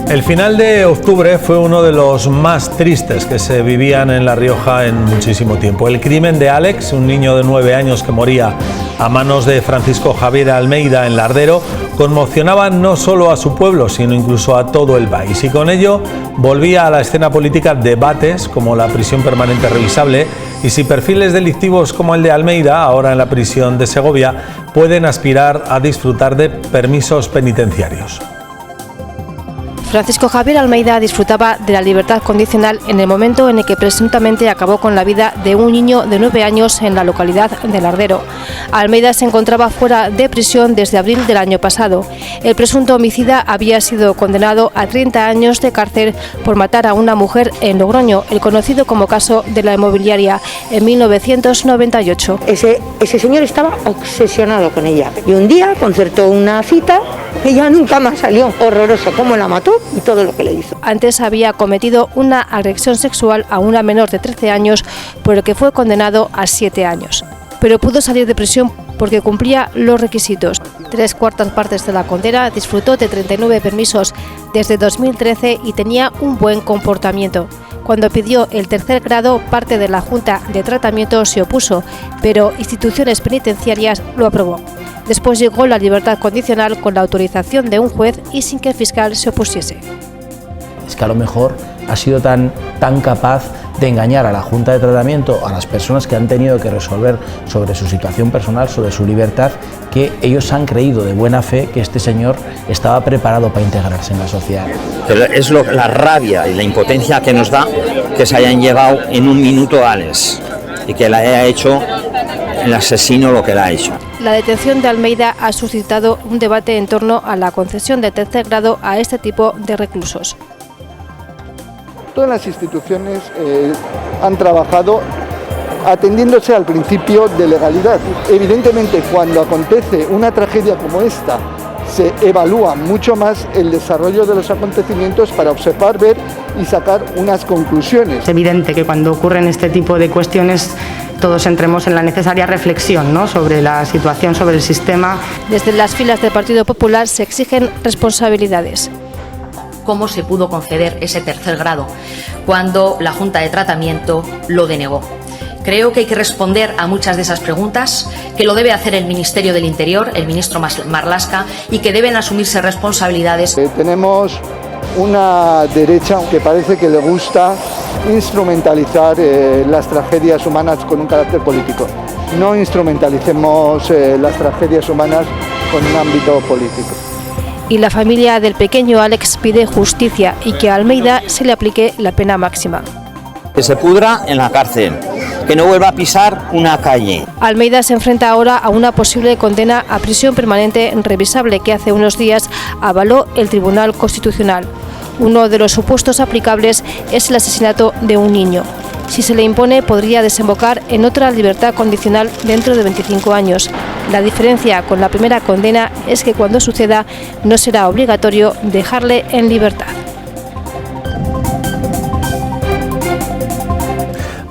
El final de octubre fue uno de los más tristes que se vivían en La Rioja en muchísimo tiempo. El crimen de Alex, un niño de 9 años que moría a manos de Francisco Javier Almeida en Lardero, conmocionaba no solo a su pueblo, sino incluso a todo el país. Y con ello volvía a la escena política debates como la prisión permanente revisable y si perfiles delictivos como el de Almeida, ahora en la prisión de Segovia, pueden aspirar a disfrutar de permisos penitenciarios. Francisco Javier Almeida disfrutaba de la libertad condicional en el momento en el que presuntamente acabó con la vida de un niño de 9 años en la localidad de Lardero. Almeida se encontraba fuera de prisión desde abril del año pasado. El presunto homicida había sido condenado a 30 años de cárcel por matar a una mujer en Logroño, el conocido como caso de la inmobiliaria, en 1998. Ese señor estaba obsesionado con ella y un día concertó una cita. Ella nunca más salió. Horroroso cómo la mató y todo lo que le hizo. Antes había cometido una agresión sexual a una menor de 13 años, por lo que fue condenado a 7 años. Pero pudo salir de prisión porque cumplía los requisitos. 3/4 partes de la condena, disfrutó de 39 permisos desde 2013 y tenía un buen comportamiento. Cuando pidió el tercer grado, parte de la Junta de Tratamiento se opuso, pero instituciones penitenciarias lo aprobó. Después llegó la libertad condicional con la autorización de un juez y sin que el fiscal se opusiese. Es que a lo mejor ha sido tan capaz de engañar a la Junta de Tratamiento, a las personas que han tenido que resolver sobre su situación personal, sobre su libertad, que ellos han creído de buena fe que este señor estaba preparado para integrarse en la sociedad. Es la rabia y la impotencia que nos da que se hayan llevado en un minuto a Alex y que le haya hecho el asesino lo que le ha hecho. La detención de Almeida ha suscitado un debate en torno a la concesión de tercer grado a este tipo de reclusos. Todas las instituciones han trabajado atendiéndose al principio de legalidad. Evidentemente, cuando acontece una tragedia como esta, se evalúa mucho más el desarrollo de los acontecimientos para observar, ver y sacar unas conclusiones. Es evidente que cuando ocurren este tipo de cuestiones todos entremos en la necesaria reflexión, ¿no?, sobre la situación, sobre el sistema. Desde las filas del Partido Popular se exigen responsabilidades. ¿Cómo se pudo conceder ese tercer grado cuando la Junta de Tratamiento lo denegó? Creo que hay que responder a muchas de esas preguntas, que lo debe hacer el Ministerio del Interior, el ministro Marlaska, y que deben asumirse responsabilidades. Tenemos una derecha que parece que le gusta instrumentalizar las tragedias humanas con un carácter político. No instrumentalicemos las tragedias humanas con un ámbito político. Y la familia del pequeño Alex pide justicia y que a Almeida se le aplique la pena máxima. Que se pudra en la cárcel, que no vuelva a pisar una calle. Almeida se enfrenta ahora a una posible condena a prisión permanente revisable que hace unos días avaló el Tribunal Constitucional. Uno de los supuestos aplicables es el asesinato de un niño. Si se le impone, podría desembocar en otra libertad condicional dentro de 25 años. La diferencia con la primera condena es que cuando suceda no será obligatorio dejarle en libertad.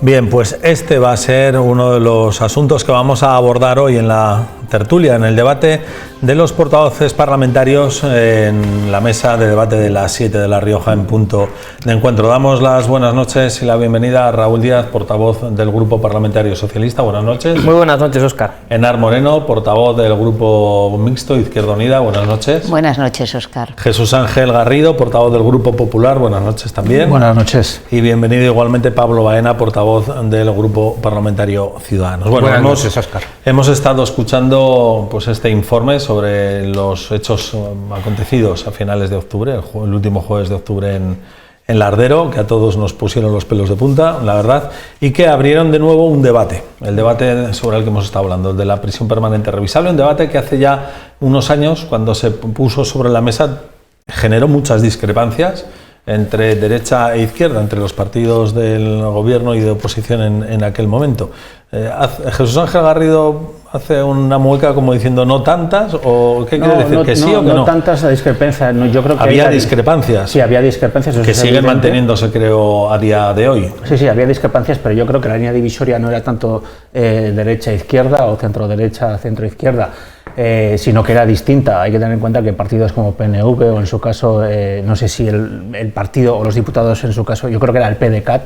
Bien, pues este va a ser uno de los asuntos que vamos a abordar hoy en la tertulia, en el debate de los portavoces parlamentarios en la mesa de debate de las 7 de La Rioja en punto de encuentro. Damos las buenas noches y la bienvenida a Raúl Díaz, portavoz del Grupo Parlamentario Socialista. Buenas noches. Muy buenas noches, Óscar. Enar Moreno, portavoz del Grupo Mixto Izquierda Unida. Buenas noches. Buenas noches, Óscar. Jesús Ángel Garrido, portavoz del Grupo Popular. Buenas noches también. Buenas noches. Y bienvenido igualmente Pablo Baena, portavoz del Grupo Parlamentario Ciudadanos. Bueno, buenas noches, Óscar. Hemos estado escuchando pues este informe sobre los hechos acontecidos a finales de octubre, el último jueves de octubre en Lardero, que a todos nos pusieron los pelos de punta, la verdad, y que abrieron de nuevo un debate, el debate sobre el que hemos estado hablando, el de la prisión permanente revisable, un debate que hace ya unos años, cuando se puso sobre la mesa, generó muchas discrepancias entre derecha e izquierda, entre los partidos del gobierno y de oposición en aquel momento. ¿Jesús Ángel Garrido hace una mueca como diciendo no tantas? ¿O qué quiere decir? ¿Que sí o que no? No tantas discrepancias. No, yo creo que había discrepancias. Sí, había discrepancias. Que siguen manteniéndose, creo, a día de hoy. Sí, había discrepancias, pero yo creo que la línea divisoria no era tanto derecha-izquierda o centro-derecha-centro-izquierda. Sino que era distinta. Hay que tener en cuenta que partidos como PNV o en su caso, no sé si el partido o los diputados en su caso, yo creo que era el PDeCAT,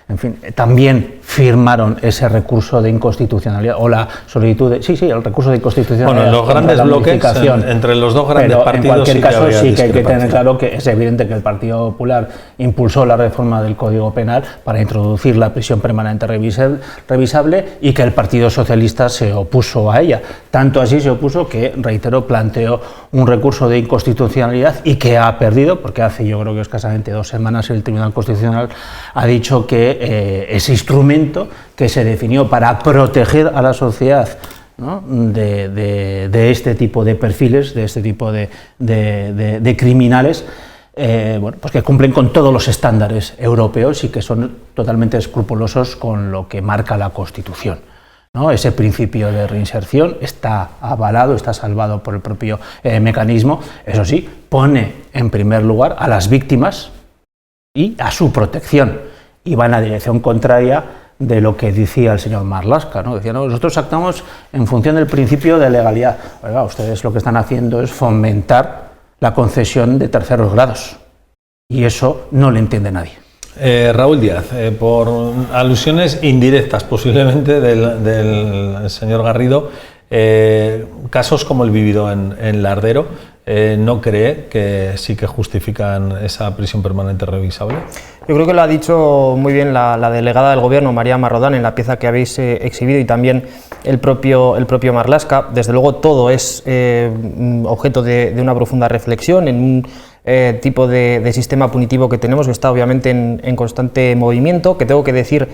en fin, también firmaron ese recurso de inconstitucionalidad o la solicitud de, el recurso de inconstitucionalidad. Bueno, en los grandes bloques, entre los dos grandes partidos, en cualquier caso sí que hay que tener claro que es evidente que el Partido Popular impulsó la reforma del Código Penal para introducir la prisión permanente revisable y que el Partido Socialista se opuso a ella. Tanto así se opuso que, reitero, planteó un recurso de inconstitucionalidad y que ha perdido, porque hace yo creo que escasamente 2 semanas el Tribunal Constitucional ha dicho que ese instrumento que se definió para proteger a la sociedad, ¿no?, de este tipo de perfiles, de este tipo de criminales, pues que cumplen con todos los estándares europeos y que son totalmente escrupulosos con lo que marca la Constitución, ¿no? Ese principio de reinserción está avalado, está salvado por el propio mecanismo. Eso sí, pone en primer lugar a las víctimas y a su protección, y va en la dirección contraria de lo que decía el señor Marlaska, ¿no? Decía, no, nosotros actuamos en función del principio de legalidad. Oiga, ustedes lo que están haciendo es fomentar la concesión de terceros grados, y eso no le entiende nadie. Raúl Díaz, por alusiones indirectas posiblemente del señor Garrido, casos como el vivido en Lardero, ¿no cree que sí que justifican esa prisión permanente revisable? Yo creo que lo ha dicho muy bien la delegada del Gobierno, María Marrodán, en la pieza que habéis exhibido, y también el propio Marlaska. Desde luego todo es objeto de una profunda reflexión en un tipo de sistema punitivo que tenemos, que está obviamente en constante movimiento, que tengo que decir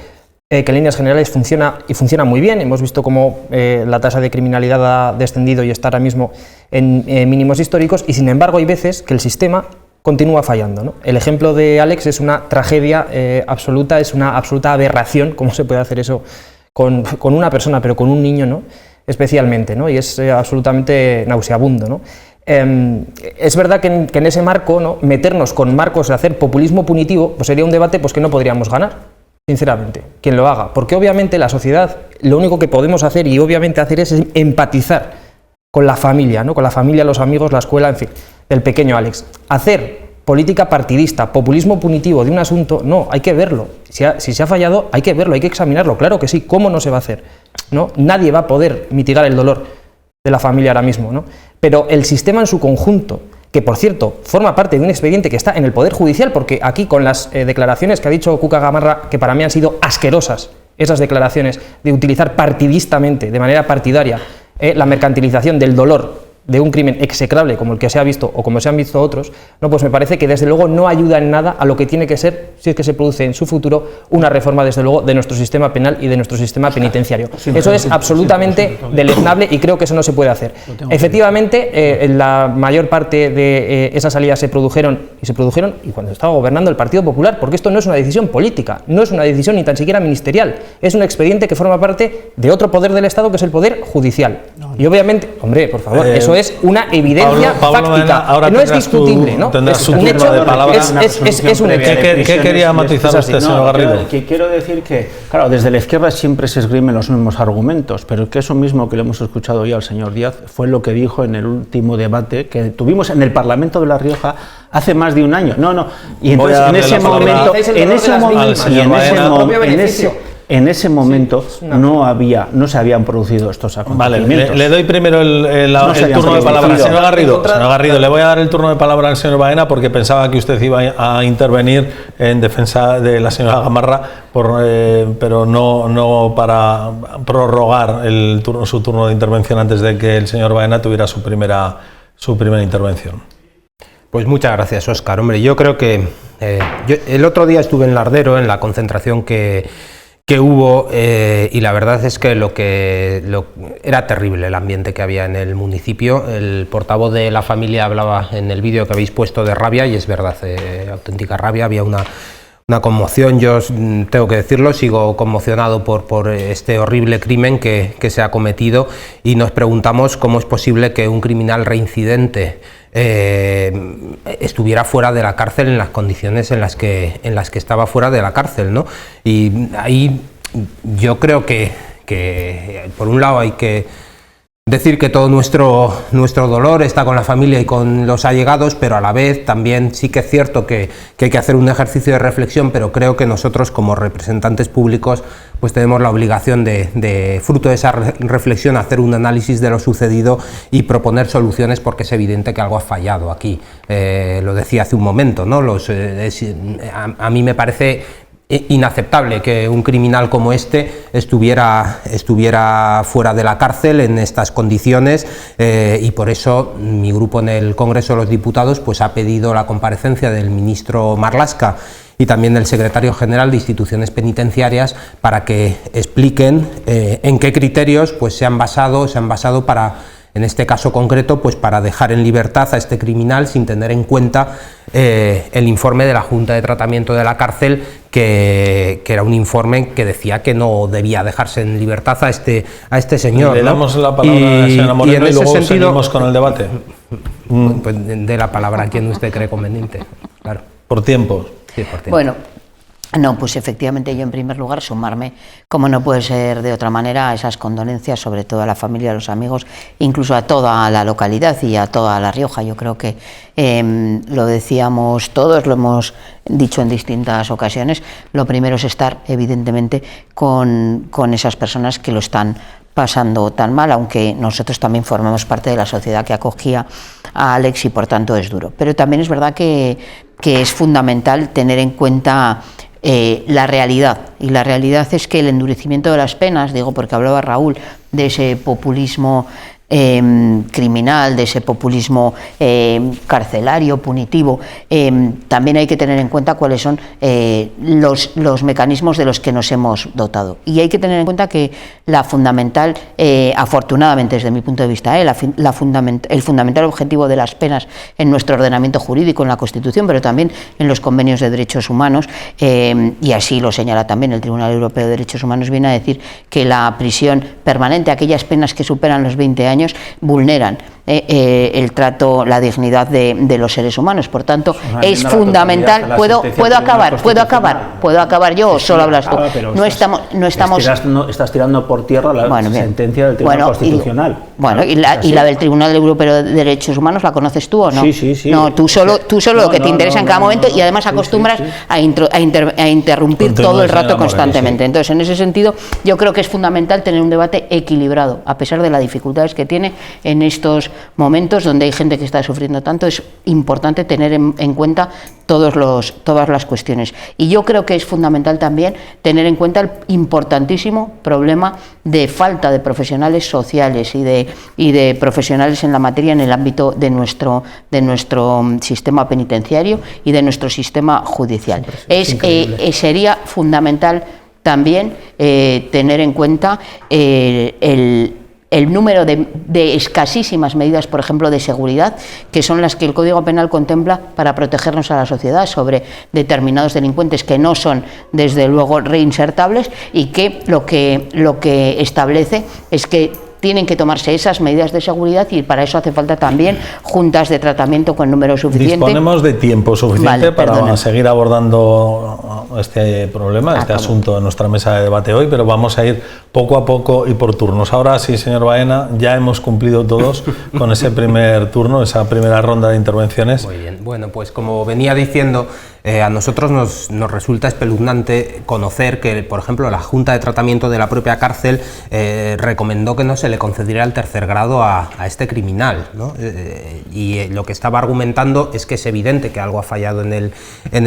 que en líneas generales funciona muy bien. Hemos visto cómo la tasa de criminalidad ha descendido y está ahora mismo en mínimos históricos, y sin embargo hay veces que el sistema continúa fallando, ¿no? El ejemplo de Alex es una tragedia absoluta, es una absoluta aberración. ¿Cómo se puede hacer eso con una persona, pero con un niño, ¿no?, especialmente, ¿no? Y es absolutamente nauseabundo, ¿no? Es verdad que en ese marco, ¿no?, meternos con marcos de hacer populismo punitivo, pues sería un debate pues que no podríamos ganar, sinceramente, quien lo haga, porque obviamente la sociedad, lo único que podemos hacer y obviamente hacer es empatizar con la familia, ¿no?, con la familia, los amigos, la escuela, en fin, del pequeño Alex. Hacer política partidista, populismo punitivo de un asunto, no, hay que verlo. Si se ha fallado, hay que verlo, hay que examinarlo, claro que sí. ¿Cómo no se va a hacer?, ¿no? Nadie va a poder mitigar el dolor de la familia ahora mismo, ¿no? Pero el sistema en su conjunto, que por cierto forma parte de un expediente que está en el Poder Judicial, porque aquí con las declaraciones que ha dicho Cuca Gamarra, que para mí han sido asquerosas, esas declaraciones de utilizar partidistamente, de manera partidaria, la mercantilización del dolor de un crimen execrable como el que se ha visto o como se han visto otros, no, pues me parece que desde luego no ayuda en nada a lo que tiene que ser, si es que se produce en su futuro, una reforma desde luego de nuestro sistema penal y de nuestro sistema penitenciario. Eso es absolutamente deleznable y creo que eso no se puede hacer. Efectivamente, la mayor parte de esas salidas se produjeron y cuando estaba gobernando el Partido Popular, porque esto no es una decisión política, no es una decisión ni tan siquiera ministerial, es un expediente que forma parte de otro poder del Estado, que es el Poder Judicial. Y obviamente, hombre, por favor, eso es una evidencia fáctica, que no es discutible, ¿no? Es un hecho de palabras. Es un hecho. ¿Qué quería matizar usted, señor Garrido? Quiero decir que, claro, desde la izquierda siempre se esgrimen los mismos argumentos, pero que eso mismo que le hemos escuchado hoy al señor Díaz fue lo que dijo en el último debate que tuvimos en el Parlamento de La Rioja hace más de un año. Y entonces en ese momento no se habían producido estos acontecimientos. Vale, le doy primero el turno de palabra al señor Garrido. Señor Garrido, le voy a dar el turno de palabra al señor Baena porque pensaba que usted iba a intervenir en defensa de la señora Gamarra, pero no para prorrogar su turno de intervención antes de que el señor Baena tuviera su primera intervención. Pues muchas gracias, Óscar. Hombre, yo creo que el otro día estuve en Lardero, en la concentración que que hubo, y la verdad es que era terrible el ambiente que había en el municipio. El portavoz de la familia hablaba en el vídeo que habéis puesto de rabia, y es verdad, auténtica rabia, había una conmoción. Yo tengo que decirlo, sigo conmocionado por este horrible crimen que se ha cometido, y nos preguntamos cómo es posible que un criminal reincidente estuviera fuera de la cárcel en las condiciones en las que estaba fuera de la cárcel, ¿no? Y ahí yo creo que por un lado hay que decir que todo nuestro dolor está con la familia y con los allegados, pero a la vez también sí que es cierto que hay que hacer un ejercicio de reflexión, pero creo que nosotros como representantes públicos pues tenemos la obligación de fruto de esa reflexión, hacer un análisis de lo sucedido y proponer soluciones, porque es evidente que algo ha fallado aquí. Lo decía hace un momento, ¿no? A mí me parece inaceptable que un criminal como este estuviera fuera de la cárcel en estas condiciones, y por eso mi grupo en el Congreso de los Diputados pues ha pedido la comparecencia del ministro Marlaska y también del secretario general de Instituciones Penitenciarias para que expliquen en qué criterios pues se han basado para, en este caso concreto, pues para dejar en libertad a este criminal sin tener en cuenta el informe de la Junta de Tratamiento de la Cárcel, que era un informe que decía que no debía dejarse en libertad a este señor. Le damos la palabra a la señora Moreno y luego seguimos con el debate. Pues de la palabra a quien usted cree conveniente. Claro. Por tiempo. Sí, por tiempo. Bueno. No, pues efectivamente yo en primer lugar sumarme, como no puede ser de otra manera, a esas condolencias, sobre todo a la familia, a los amigos, incluso a toda la localidad y a toda La Rioja. Yo creo que lo decíamos todos, lo hemos dicho en distintas ocasiones, lo primero es estar evidentemente con esas personas que lo están pasando tan mal, aunque nosotros también formamos parte de la sociedad que acogía a Alex y por tanto es duro. Pero también es verdad que es fundamental tener en cuenta la realidad, y la realidad es que el endurecimiento de las penas, digo porque hablaba Raúl de ese populismo criminal, de ese populismo carcelario, punitivo, también hay que tener en cuenta cuáles son los mecanismos de los que nos hemos dotado. Y hay que tener en cuenta que la fundamental, afortunadamente desde mi punto de vista, el fundamental objetivo de las penas en nuestro ordenamiento jurídico, en la Constitución, pero también en los convenios de derechos humanos, y así lo señala también el Tribunal Europeo de Derechos Humanos, viene a decir que la prisión permanente, aquellas penas que superan los 20 años, vulneran el trato, la dignidad de los seres humanos. Por tanto, es fundamental. ¿Puedo acabar yo o solo hablas tú? No estamos. Estás tirando por tierra la sentencia del Tribunal Constitucional. Y la del Tribunal Europeo de Derechos Humanos, ¿la conoces tú o no? Sí. No, tú solo lo que te interesa en cada momento, y además acostumbras a interrumpir todo el rato constantemente. Entonces, en ese sentido, yo creo que es fundamental tener un debate equilibrado, a pesar de las dificultades que tiene en estos momentos donde hay gente que está sufriendo tanto. Es importante tener en cuenta todas las cuestiones, y yo creo que es fundamental también tener en cuenta el importantísimo problema de falta de profesionales sociales y de profesionales en la materia en el ámbito de nuestro sistema penitenciario y de nuestro sistema judicial. Sería fundamental también tener en cuenta el número de escasísimas medidas, por ejemplo, de seguridad, que son las que el Código Penal contempla para protegernos a la sociedad sobre determinados delincuentes que no son, desde luego, reinsertables, y que lo que establece es que tienen que tomarse esas medidas de seguridad, y para eso hace falta también juntas de tratamiento con número suficiente. Disponemos de tiempo suficiente para seguir abordando este problema, este asunto en nuestra mesa de debate hoy, pero vamos a ir poco a poco y por turnos. Ahora sí, señor Baena, ya hemos cumplido todos con ese primer turno, esa primera ronda de intervenciones. Muy bien, bueno, pues como venía diciendo, a nosotros nos resulta espeluznante conocer que, por ejemplo, la Junta de Tratamiento de la propia cárcel recomendó que no se le concediera el tercer grado a este criminal, ¿no? Y lo que estaba argumentando es que es evidente que algo ha fallado en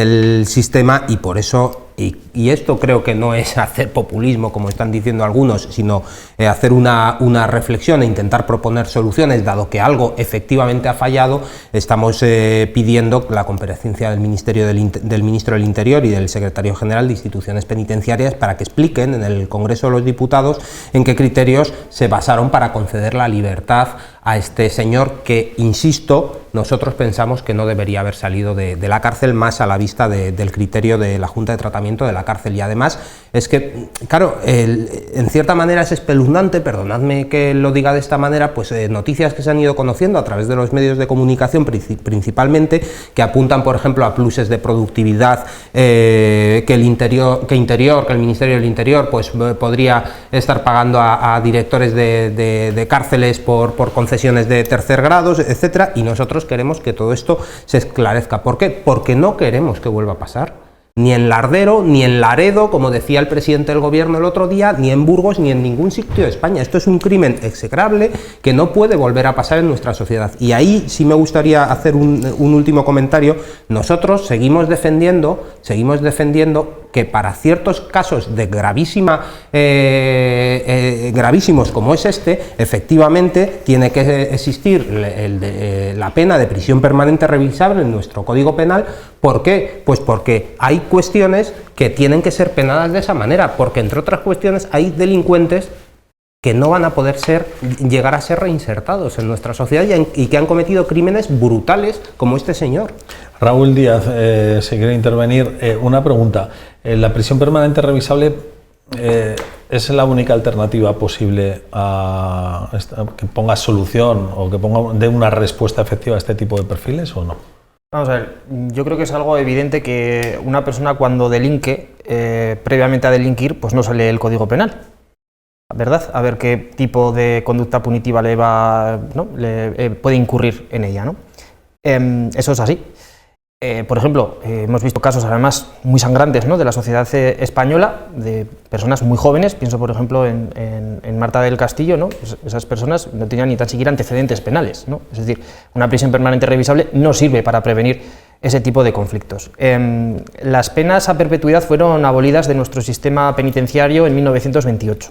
el sistema, y por eso y esto creo que no es hacer populismo como están diciendo algunos, sino hacer una reflexión e intentar proponer soluciones, dado que algo efectivamente ha fallado, estamos pidiendo la comparecencia del Ministro del Interior y del Secretario General de Instituciones Penitenciarias para que expliquen en el Congreso de los Diputados en qué criterios se basaron para conceder la libertad a este señor que, insisto, nosotros pensamos que no debería haber salido de la cárcel, más a la vista del criterio de la Junta de Tratamiento de la cárcel. Y además es que, claro, en cierta manera es espeluznante, perdonadme que lo diga de esta manera, pues noticias que se han ido conociendo a través de los medios de comunicación principalmente, que apuntan, por ejemplo, a pluses de productividad que el Ministerio del Interior pues podría estar pagando a directores de cárceles por concesiones de tercer grado, etcétera, y nosotros queremos que todo esto se esclarezca. ¿Por qué? Porque no queremos que vuelva a pasar. Ni en Lardero, ni en Laredo, como decía el presidente del gobierno el otro día, ni en Burgos, ni en ningún sitio de España. Esto es un crimen execrable que no puede volver a pasar en nuestra sociedad. Y ahí sí me gustaría hacer un último comentario. Nosotros seguimos defendiendo que para ciertos casos de gravísimos como es este, efectivamente tiene que existir la pena de prisión permanente revisable en nuestro Código Penal. ¿Por qué? Pues porque hay cuestiones que tienen que ser penadas de esa manera, porque entre otras cuestiones hay delincuentes que no van a poder llegar a ser reinsertados en nuestra sociedad y que han cometido crímenes brutales como este señor. Raúl Díaz, si quiere intervenir, una pregunta. ¿La prisión permanente revisable es la única alternativa posible a que ponga solución o que dé una respuesta efectiva a este tipo de perfiles o no? Vamos a ver, yo creo que es algo evidente que una persona cuando delinque, previamente a delinquir, pues no se lee el Código Penal, ¿verdad? A ver qué tipo de conducta punitiva puede incurrir en ella, ¿no? Eso es así. Por ejemplo, hemos visto casos además muy sangrantes, ¿no?, de la sociedad española, de personas muy jóvenes. Pienso, por ejemplo, en Marta del Castillo, ¿no? Esas personas no tenían ni tan siquiera antecedentes penales, ¿no? Es decir, una prisión permanente revisable no sirve para prevenir ese tipo de conflictos. Las penas a perpetuidad fueron abolidas de nuestro sistema penitenciario en 1928.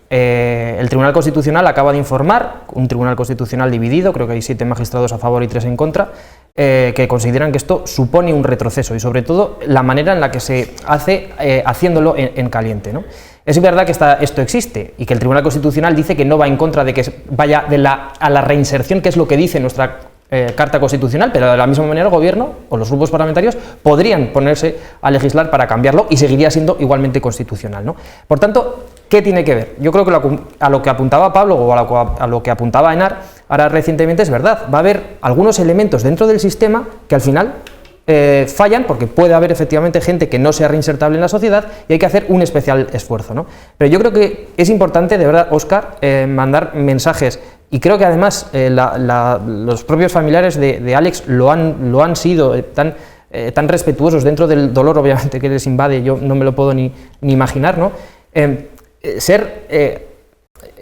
El Tribunal Constitucional acaba de informar, un Tribunal Constitucional dividido, creo que hay 7 magistrados a favor y 3 en contra, que consideran que esto supone un retroceso y sobre todo la manera en la que se hace haciéndolo en caliente, ¿no? Es verdad que esto existe y que el Tribunal Constitucional dice que no va en contra de que vaya a la reinserción, que es lo que dice nuestra Carta Constitucional, pero de la misma manera el Gobierno o los grupos parlamentarios podrían ponerse a legislar para cambiarlo y seguiría siendo igualmente constitucional, ¿no? Por tanto, ¿qué tiene que ver? Yo creo que a lo que apuntaba Pablo o a lo que apuntaba Henar ahora recientemente es verdad. Va a haber algunos elementos dentro del sistema que al final fallan, porque puede haber efectivamente gente que no sea reinsertable en la sociedad y hay que hacer un especial esfuerzo, ¿no? Pero yo creo que es importante, de verdad, Óscar, mandar mensajes, y creo que además los propios familiares de Alex lo han sido tan respetuosos dentro del dolor, obviamente, que les invade. Yo no me lo puedo ni imaginar, ¿no? Ser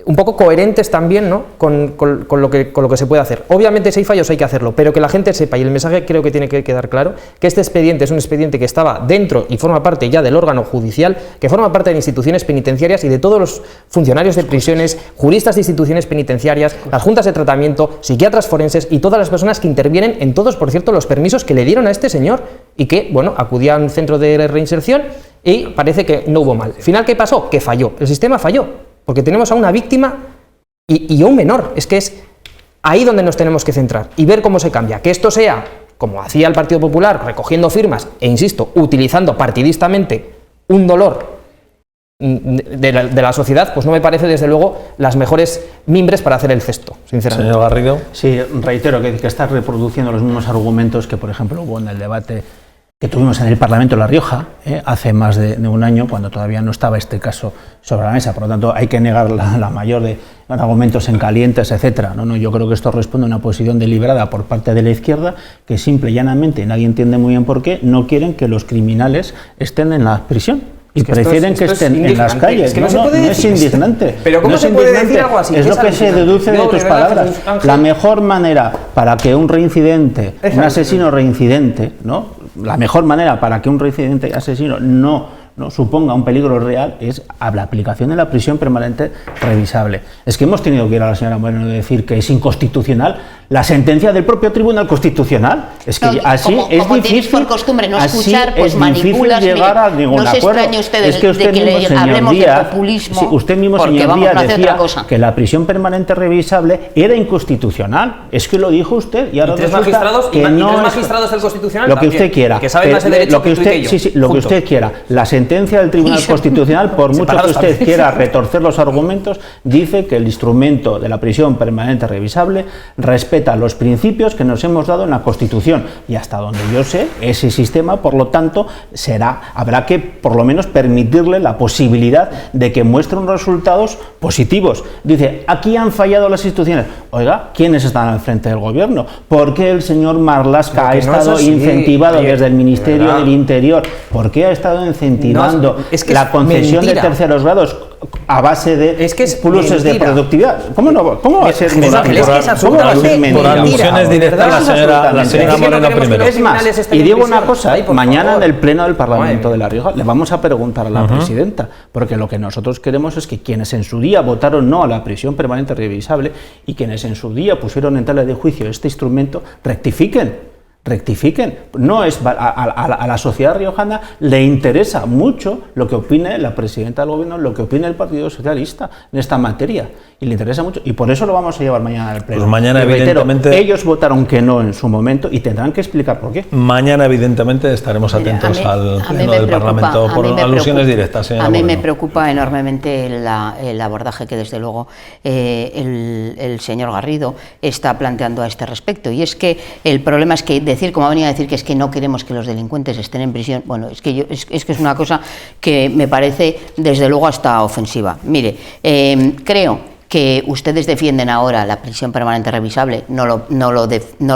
un poco coherentes también, ¿no?, con lo que se puede hacer. Obviamente si hay fallos hay que hacerlo, pero que la gente sepa, y el mensaje creo que tiene que quedar claro, que este expediente es un expediente que estaba dentro y forma parte ya del órgano judicial, que forma parte de instituciones penitenciarias y de todos los funcionarios de prisiones, juristas de instituciones penitenciarias, las juntas de tratamiento, psiquiatras forenses y todas las personas que intervienen en todos, por cierto, los permisos que le dieron a este señor y que, bueno, acudía a un centro de reinserción y parece que no hubo mal. Al final, ¿qué pasó? Que falló, el sistema falló. Porque tenemos a una víctima y a un menor. Es que es ahí donde nos tenemos que centrar y ver cómo se cambia. Que esto sea, como hacía el Partido Popular, recogiendo firmas e, insisto, utilizando partidistamente un dolor de la sociedad, pues no me parece, desde luego, las mejores mimbres para hacer el cesto, sinceramente. Señor Garrido. Sí, reitero que está reproduciendo los mismos argumentos que, por ejemplo, hubo en el debate que tuvimos en el Parlamento de La Rioja hace más de un año, cuando todavía no estaba este caso sobre la mesa. Por lo tanto, hay que negar la mayor de argumentos en calientes, etcétera. No, yo creo que esto responde a una posición deliberada por parte de la izquierda, que simple y llanamente, nadie entiende muy bien por qué, no quieren que los criminales estén en la prisión. Y prefieren que estén en las calles. Es que no es indignante. Pero ¿cómo se puede decir algo así? Es lo que se deduce de tus palabras. La mejor manera para que un reincidente, un asesino reincidente, ¿no? La mejor manera para que un reincidente asesino no no suponga un peligro real es a la aplicación de la prisión permanente revisable. Es que hemos tenido que ir a la señora Moreno y decir que es inconstitucional la sentencia del propio Tribunal Constitucional. Es que así es difícil, por costumbre no escuchar, pues manipulas, llegar a ningún acuerdo. Ustedes es que usted de que mismo, hablemos señor Díaz, de populismo, sí, usted mismo, señor Díaz, decía que la prisión permanente revisable era inconstitucional. Es que lo dijo usted y ahora ¿Y tres resulta magistrados, que y no tres es magistrados del Constitucional? lo que También, usted quiera. que saben más de derecho lo que usted, que yo. sí, sí, lo que usted quiera. La sentencia del Tribunal Constitucional, por mucho que usted también. quiera retorcer los argumentos, dice que el instrumento de la prisión permanente revisable respeta los principios que nos hemos dado en la Constitución, y hasta donde yo sé, ese sistema, por lo tanto, habrá que por lo menos permitirle la posibilidad de que muestre unos resultados positivos. Dice, aquí han fallado las instituciones. Oiga, ¿quiénes están al frente del gobierno? ¿Por qué el señor Marlaska ha estado incentivado desde el Ministerio del Interior? ¿Por qué ha estado incentivando la concesión de terceros grados a base de pluses de productividad? ¿Cómo no? ¿Cómo va a ser mentira? Por alusiones directas, la señora Moreno primero. Es más, y digo una cosa, mañana en el Pleno del Parlamento de La Rioja le vamos a preguntar a la presidenta, porque lo que nosotros queremos es que quienes en su día votaron no a la prisión permanente revisable y quienes en su día pusieron en tela de juicio este instrumento, rectifiquen. No es a la sociedad riojana le interesa mucho lo que opine la presidenta del gobierno, lo que opine el Partido Socialista en esta materia, y le interesa mucho, y por eso lo vamos a llevar mañana al Pleno. Pues mañana, evidentemente, reitero, ellos votaron que no en su momento y tendrán que explicar por qué. Mañana, evidentemente, estaremos atentos al Pleno del Parlamento por alusiones directas. A mí me preocupa enormemente el abordaje que, desde luego, el señor Garrido está planteando a este respecto, y es que el problema es que como ha venido a decir, que es que no queremos que los delincuentes estén en prisión, bueno, es que es una cosa que me parece desde luego hasta ofensiva. Mire, creo que ustedes defienden ahora la prisión permanente revisable, no lo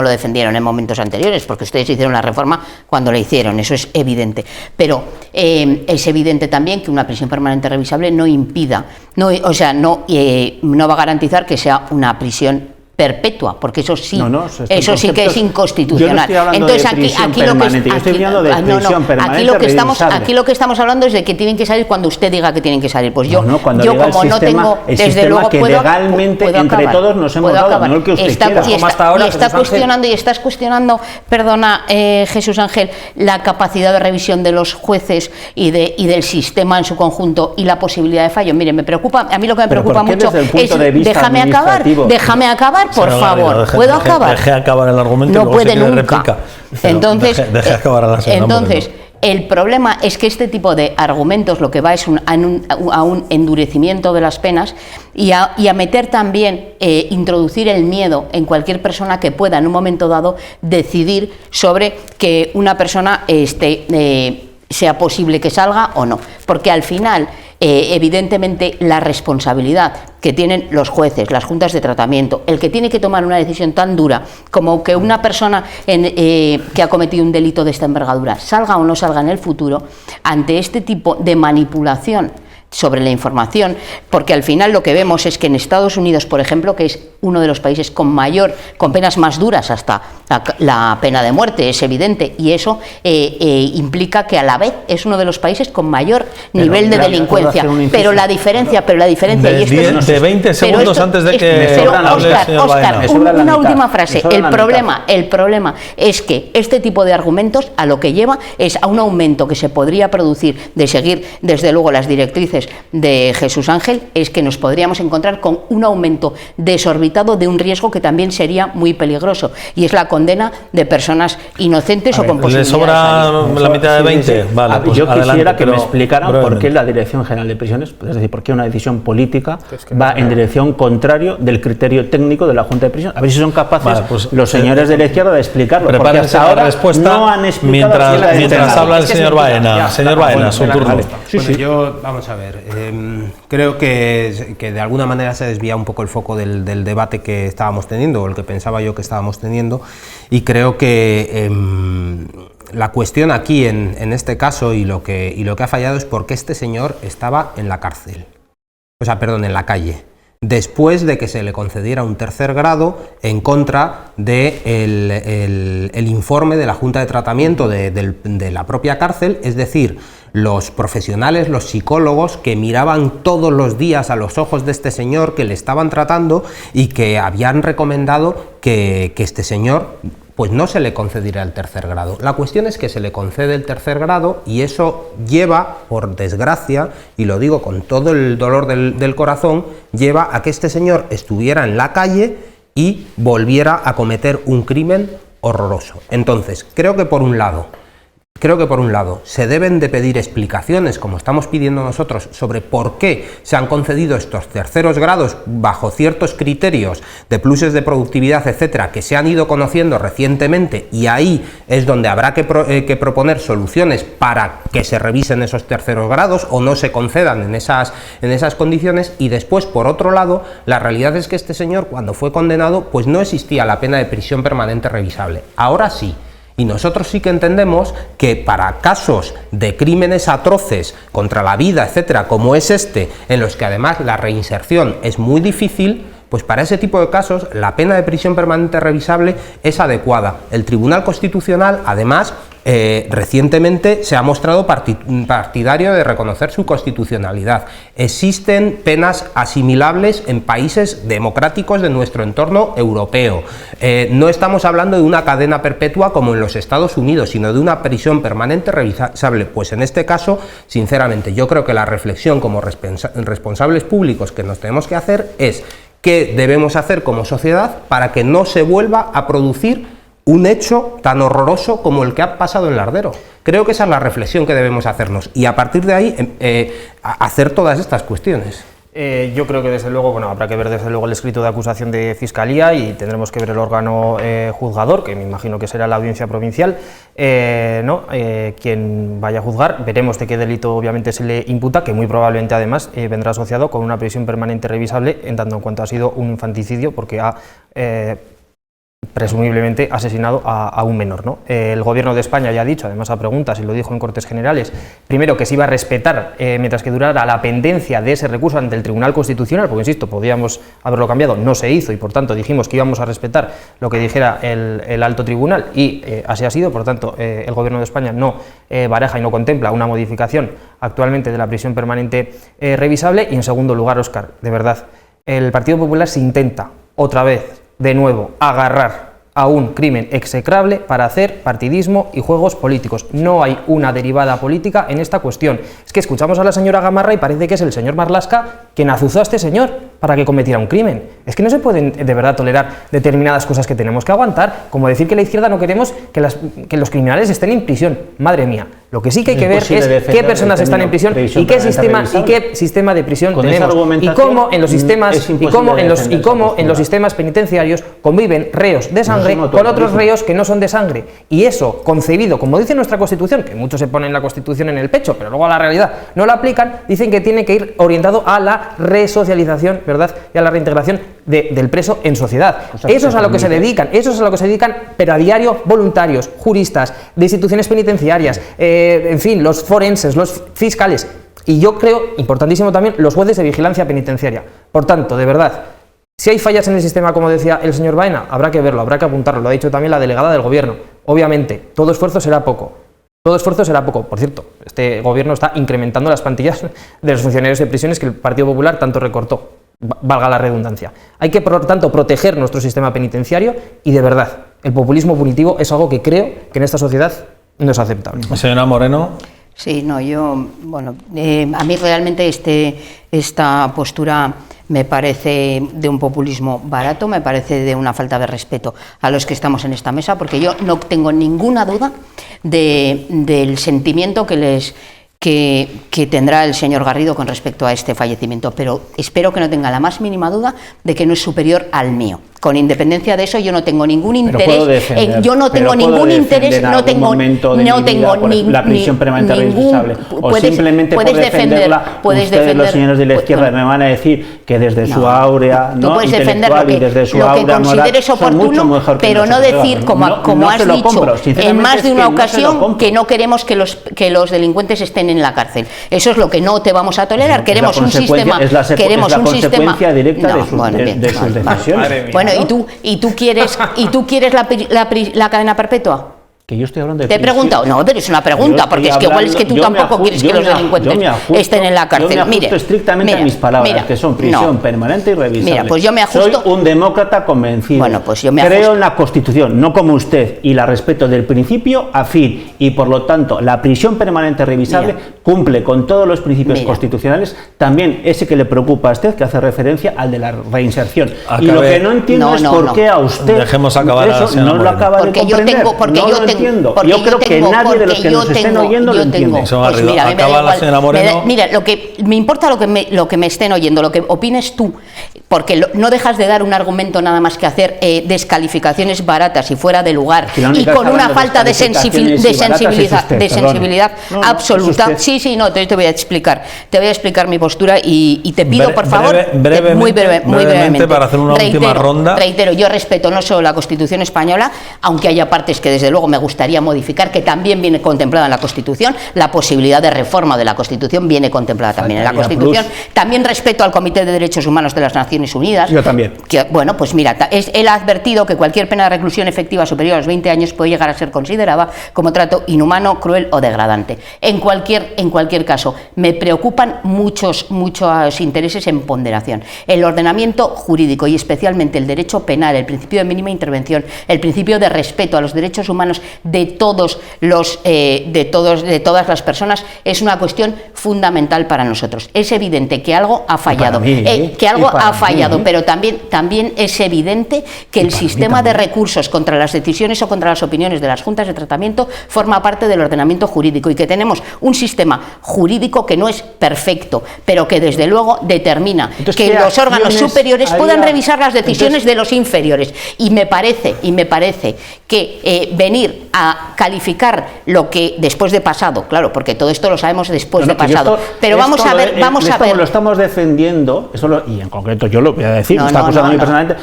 defendieron en momentos anteriores, porque ustedes hicieron la reforma cuando la hicieron, eso es evidente. Pero es evidente también que una prisión permanente revisable no impida, no va a garantizar que sea una prisión perpetua, porque eso sí, eso sí que es inconstitucional. Entonces aquí lo que estamos hablando es de que tienen que salir cuando usted diga que tienen que salir. Pues yo como no tengo, desde luego que legalmente entre todos nos hemos dado, no el que usted quiera. Y estás cuestionando, perdona, Jesús Ángel, la capacidad de revisión de los jueces y del sistema en su conjunto y la posibilidad de fallo. Mire, me preocupa, a mí lo que me preocupa mucho es, déjame acabar, por favor, ¿puedo acabar? Deje acabar el argumento. No puede nunca. Entonces, deje acabar a la señora Moreno. El problema es que este tipo de argumentos lo que va es a un endurecimiento de las penas y a meter también, introducir el miedo en cualquier persona que pueda en un momento dado decidir sobre que una persona sea posible que salga o no. Porque al final, evidentemente, la responsabilidad que tienen los jueces, las juntas de tratamiento, el que tiene que tomar una decisión tan dura como que una persona que ha cometido un delito de esta envergadura salga o no salga en el futuro, ante este tipo de manipulación sobre la información, porque al final lo que vemos es que en Estados Unidos, por ejemplo, que es uno de los países con penas más duras, hasta la pena de muerte, es evidente, y eso implica que a la vez es uno de los países con mayor nivel de delincuencia. Pero la diferencia de 20 segundos antes de que Óscar, una última frase. El problema es que este tipo de argumentos a lo que lleva es a un aumento que se podría producir de seguir, desde luego, las directrices de Jesús Ángel, es que nos podríamos encontrar con un aumento desorbitado de un riesgo que también sería muy peligroso, y es la condena de personas inocentes o con posibilidades. ¿Le sobra la mitad de 20? Vale, pues yo quisiera que me explicaran por qué la Dirección General de Prisiones, es decir, por qué una decisión política va en dirección contrario del criterio técnico de la Junta de Prisiones. A ver si son capaces los señores de la izquierda de explicarlo, porque hasta ahora no han explicado mientras habla el señor Baena. Señor Baena, su turno. Yo, vamos a ver, creo que de alguna manera se desvía un poco el foco del debate que estábamos teniendo, o el que pensaba yo que estábamos teniendo, y creo que la cuestión aquí en este caso y lo que ha fallado es por qué este señor estaba en la cárcel, en la calle, después de que se le concediera un tercer grado en contra de el informe de la Junta de Tratamiento de la propia cárcel, es decir, los profesionales, los psicólogos que miraban todos los días a los ojos de este señor, que le estaban tratando y que habían recomendado que este señor pues no se le concediera el tercer grado. La cuestión es que se le concede el tercer grado y eso lleva, por desgracia, y lo digo con todo el dolor del corazón, lleva a que este señor estuviera en la calle y volviera a cometer un crimen horroroso. Entonces, creo que por un lado se deben de pedir explicaciones, como estamos pidiendo nosotros, sobre por qué se han concedido estos terceros grados bajo ciertos criterios de pluses de productividad, etcétera, que se han ido conociendo recientemente, y ahí es donde habrá que proponer soluciones para que se revisen esos terceros grados o no se concedan en esas condiciones. Y después, por otro lado, la realidad es que este señor, cuando fue condenado, pues no existía la pena de prisión permanente revisable. Ahora sí. Y nosotros sí que entendemos que para casos de crímenes atroces contra la vida, etcétera, como es este, en los que además la reinserción es muy difícil, pues para ese tipo de casos la pena de prisión permanente revisable es adecuada. El Tribunal Constitucional, además, recientemente se ha mostrado partidario de reconocer su constitucionalidad. Existen penas asimilables en países democráticos de nuestro entorno europeo. No estamos hablando de una cadena perpetua como en los Estados Unidos, sino de una prisión permanente revisable. Pues en este caso, sinceramente, yo creo que la reflexión como responsables públicos que nos tenemos que hacer es qué debemos hacer como sociedad para que no se vuelva a producir un hecho tan horroroso como el que ha pasado en Lardero. Creo que esa es la reflexión que debemos hacernos y a partir de ahí hacer todas estas cuestiones. Yo creo que desde luego, bueno, habrá que ver desde luego el escrito de acusación de Fiscalía y tendremos que ver el órgano juzgador, que me imagino que será la Audiencia Provincial, quien vaya a juzgar. Veremos de qué delito obviamente se le imputa, que muy probablemente además vendrá asociado con una prisión permanente revisable en tanto en cuanto ha sido un infanticidio, porque ha presumiblemente asesinado a un menor, ¿no? El Gobierno de España ya ha dicho, además a preguntas, y lo dijo en Cortes Generales, primero que se iba a respetar mientras que durara la pendencia de ese recurso ante el Tribunal Constitucional, porque insisto, podíamos haberlo cambiado, no se hizo y por tanto dijimos que íbamos a respetar lo que dijera el alto tribunal y así ha sido. Por tanto, el Gobierno de España no baraja y no contempla una modificación actualmente de la prisión permanente revisable. Y en segundo lugar, Óscar, de verdad, el Partido Popular se intenta otra vez de nuevo agarrar a un crimen execrable para hacer partidismo y juegos políticos. No hay una derivada política en esta cuestión. Es que escuchamos a la señora Gamarra y parece que es el señor Marlaska quien azuzó a este señor para que cometiera un crimen. Es que no se pueden de verdad tolerar determinadas cosas que tenemos que aguantar, como decir que la izquierda no queremos que los criminales estén en prisión. Madre mía, lo que sí que hay que ver es qué personas están en prisión y qué sistema de prisión tenemos y cómo en los sistemas en los sistemas penitenciarios conviven reos de sangre con otros reos que no son de sangre, y eso concebido, como dice nuestra Constitución, que muchos se ponen la Constitución en el pecho, pero luego a la realidad no la aplican, dicen que tiene que ir orientado a la resocialización, ¿verdad?, y a la reintegración del preso en sociedad. Eso es a lo que se dedican, pero a diario voluntarios, juristas, de instituciones penitenciarias, en fin, los forenses, los fiscales, y yo creo, importantísimo también, los jueces de vigilancia penitenciaria. Por tanto, de verdad, si hay fallas en el sistema, como decía el señor Baena, habrá que verlo, habrá que apuntarlo, lo ha dicho también la delegada del Gobierno. Obviamente, todo esfuerzo será poco. Por cierto, este Gobierno está incrementando las plantillas de los funcionarios de prisiones que el Partido Popular tanto recortó, valga la redundancia. Hay que, por tanto, proteger nuestro sistema penitenciario y, de verdad, el populismo punitivo es algo que creo que en esta sociedad no es aceptable. Señora Moreno. Sí, no, a mí realmente esta postura me parece de un populismo barato, me parece de una falta de respeto a los que estamos en esta mesa, porque yo no tengo ninguna duda del sentimiento que tendrá el señor Garrido con respecto a este fallecimiento, pero espero que no tenga la más mínima duda de que no es superior al mío. Con independencia de eso, yo no tengo ningún interés. La prisión permanente revisable. O simplemente puedes defenderla. Ustedes, los señores de la izquierda, me van a decir que desde su áurea intelectual y desde su aura moral son mucho mejor que pero no decir, como has dicho en más de una ocasión, que no queremos que los delincuentes estén en la cárcel. Eso es lo que no te vamos a tolerar. Queremos un sistema. Queremos un consecuencia directa de sus decisiones. Bueno, ¿y tú quieres la cadena perpetua? Que yo estoy hablando de Te he preguntado, no, pero es una pregunta, porque es que igual es que tú tampoco quieres que los delincuentes estén en la cárcel. Yo me ajusto estrictamente a mis palabras, que son prisión permanente y revisable. Mira, pues yo me ajusto. Soy un demócrata convencido. Bueno, pues yo me creo en la Constitución, no como usted, y la respeto del principio a fin, y por lo tanto la prisión permanente revisable cumple con todos los principios constitucionales, también ese que le preocupa a usted, que hace referencia al de la reinserción. Y lo que no entiendo es por qué a usted dejemos acabar eso no lo acaba de comprender. Yo creo que nadie de los que nos estén oyendo lo entiende. Pues mira, lo que me importa lo que me estén oyendo, lo que opines tú, porque no dejas de dar un argumento nada más que hacer descalificaciones baratas y fuera de lugar y con una falta de sensibilidad absoluta. Sí, no, te voy a explicar mi postura y te pido por favor, muy brevemente, para hacer una última ronda. Reitero, yo respeto no solo la Constitución española, aunque haya partes que desde luego me gustaría modificar, que también viene contemplada en la Constitución, la posibilidad de reforma de la Constitución viene contemplada también en la Constitución. También respeto al Comité de Derechos Humanos de las Naciones Unidas. Yo también. Bueno, pues mira, él ha advertido que cualquier pena de reclusión efectiva superior a los 20 años puede llegar a ser considerada como trato inhumano, cruel o degradante. En cualquier caso, me preocupan muchos intereses en ponderación. El ordenamiento jurídico y especialmente el derecho penal, el principio de mínima intervención, el principio de respeto a los derechos humanos de todas las personas es una cuestión fundamental para nosotros. Es evidente que algo ha fallado, pero también es evidente que el sistema de recursos contra las decisiones o contra las opiniones de las juntas de tratamiento forma parte del ordenamiento jurídico y que tenemos un sistema jurídico que no es perfecto, pero que desde luego determina que los órganos superiores puedan revisar las decisiones de los inferiores. Y me parece que venir a calificar lo que después de pasado, claro, porque todo esto lo sabemos después de pasado, pero vamos a ver. Lo estamos defendiendo, y en concreto yo lo voy a decir, me está acusando a mí personalmente,